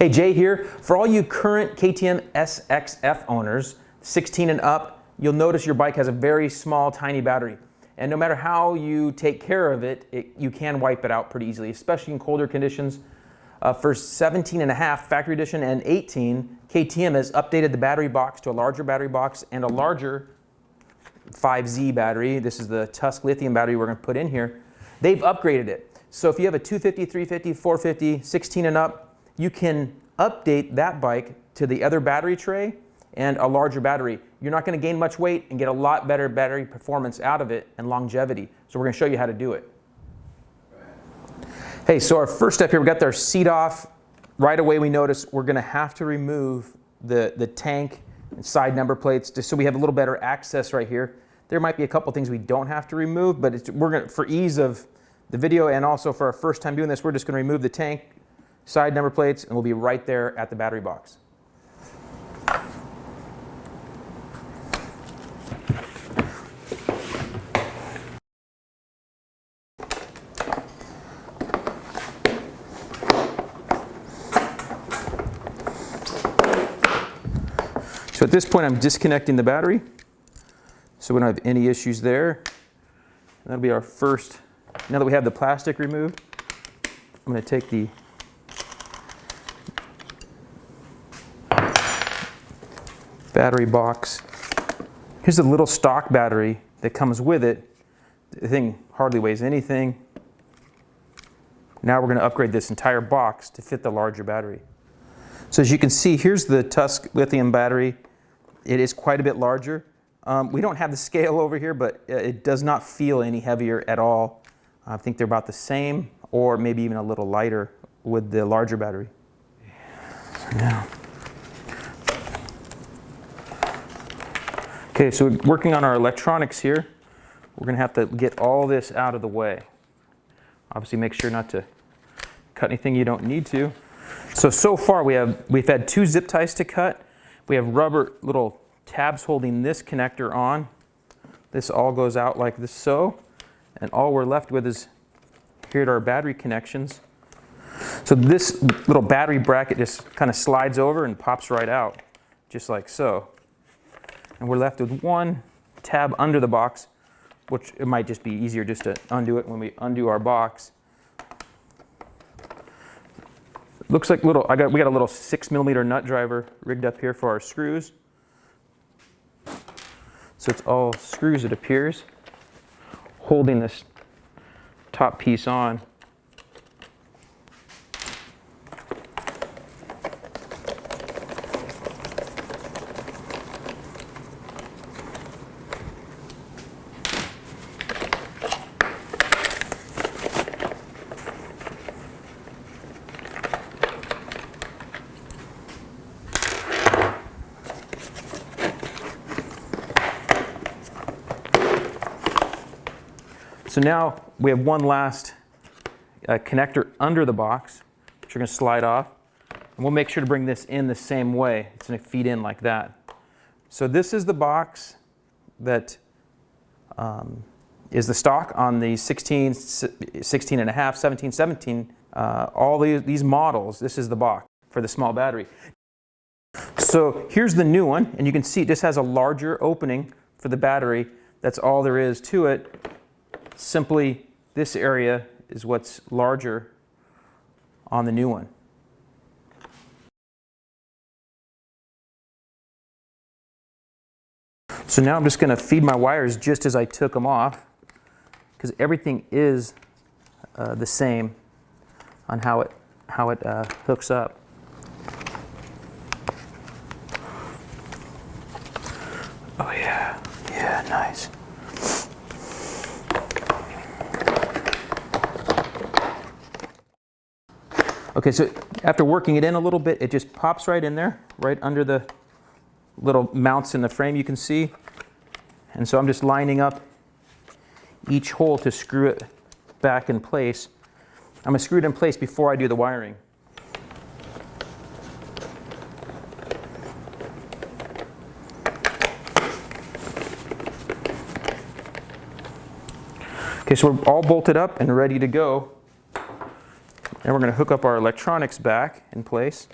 Hey, Jay here. For all you current KTM SX-F owners, 16 and up, you'll notice your bike has a very small, tiny battery. And no matter how you take care of it, you can wipe it out pretty easily, especially in colder conditions. For 17 and a half factory edition and 18, KTM has updated the battery box to a larger battery box and a larger 5Z battery. This is the Tusk lithium battery we're going to put in here. They've upgraded it. So if you have a 250, 350, 450, 16 and up, you can update that bike to the other battery tray and a larger battery. You're not going to gain much weight and get a lot better battery performance out of it and longevity. So we're going to show you how to do it. Hey, so our first step here, we got our seat off. Right away we notice we're going to have to remove the tank and side number plates just so we have a little better access right here. There might be a couple things we don't have to remove, but we're going to, for ease of the video and also for our first time doing this, we're just going to remove the tank, side number plates, and we'll be right there at the battery box. So at this point, I'm disconnecting the battery, so we don't have any issues there. That'll be our first. Now that we have the plastic removed, I'm going to take the battery box. Here's a little stock battery that comes with it. The thing hardly weighs anything. Now we're going to upgrade this entire box to fit the larger battery. So as you can see, here's the Tusk lithium battery. It is quite a bit larger. We don't have the scale over here, but it does not feel any heavier at all. I think they're about the same, or maybe even a little lighter with the larger battery. Now, okay, so we're working on our electronics here. We're going to have to get all this out of the way. Obviously, make sure not to cut anything you don't need to. So far we've had 2 zip ties to cut. We have rubber little tabs holding this connector on. This all goes out like this so. And all we're left with is here at our battery connections. So this little battery bracket just kind of slides over and pops right out, just like so. And we're left with one tab under the box, which it might just be easier just to undo it when we undo our box. Looks like we got a little 6mm nut driver rigged up here for our screws. So it's all screws, it appears, holding this top piece on. So now we have one last connector under the box, which we're going to slide off. And we'll make sure to bring this in the same way. It's going to feed in like that. So this is the box that is the stock on the 16, 16 and a half, 17, 17, all these models. This is the box for the small battery. So here's the new one, and you can see this has a larger opening for the battery. That's all there is to it. Simply, this area is what's larger on the new one. So now I'm just going to feed my wires just as I took them off, because everything is the same on how it hooks up. Oh yeah, yeah, nice. Okay, so after working it in a little bit, it just pops right in there, right under the little mounts in the frame you can see. And so I'm just lining up each hole to screw it back in place. I'm going to screw it in place before I do the wiring. Okay, so we're all bolted up and ready to go. And we're going to hook up our electronics back in place.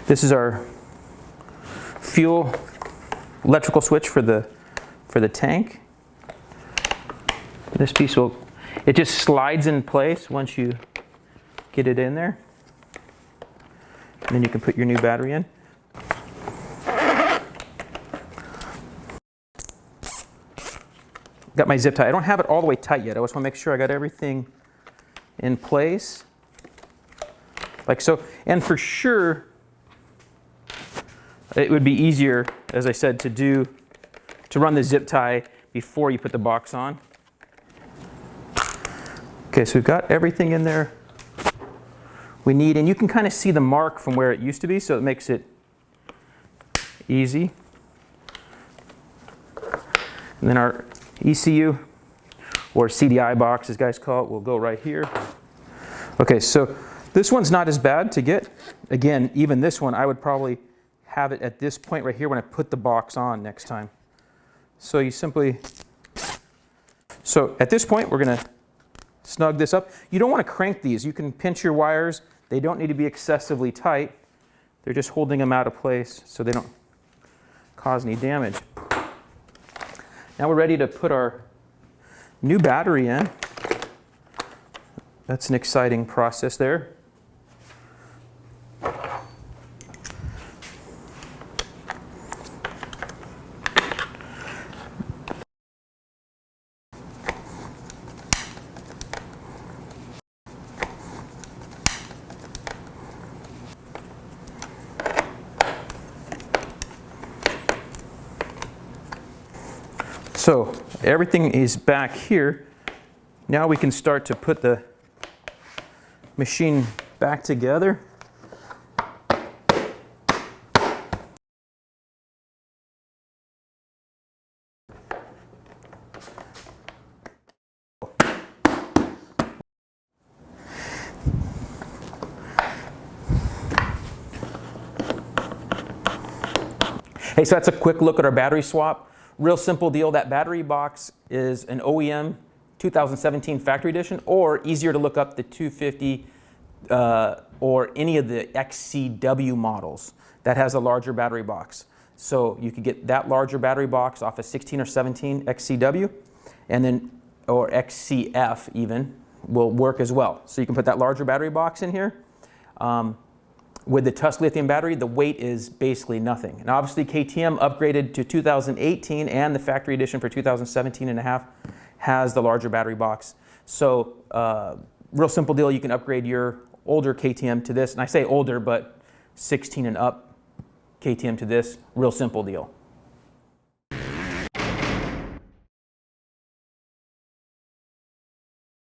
This is our fuel electrical switch for the tank. This piece it just slides in place once you get it in there. And then you can put your new battery in. Got my zip tie. I don't have it all the way tight yet. I just want to make sure I got everything in place. Like so. And for sure, it would be easier, as I said, to run the zip tie before you put the box on. Okay, so we've got everything in there we need, and you can kind of see the mark from where it used to be, so it makes it easy. And then our ECU, or CDI box as guys call it, will go right here. Okay, so this one's not as bad to get. Again, even this one, I would probably have it at this point right here when I put the box on next time. So you simply, so at this point, we're going to snug this up. You don't want to crank these. You can pinch your wires. They don't need to be excessively tight. They're just holding them out of place so they don't cause any damage. Now we're ready to put our new battery in. That's an exciting process there. So everything is back here. Now we can start to put the machine back together. Hey, so that's a quick look at our battery swap. Real simple deal. That battery box is an OEM 2017 factory edition, or easier to look up, the 250 or any of the XCW models that has a larger battery box. So you could get that larger battery box off a 16 or 17 XCW, and then, or XCF even, will work as well. So you can put that larger battery box in here. With the Tusk lithium battery, the weight is basically nothing. And obviously KTM upgraded to 2018, and the factory edition for 2017 and a half has the larger battery box. So real simple deal, you can upgrade your older KTM to this. And I say older, but 16 and up KTM to this, real simple deal.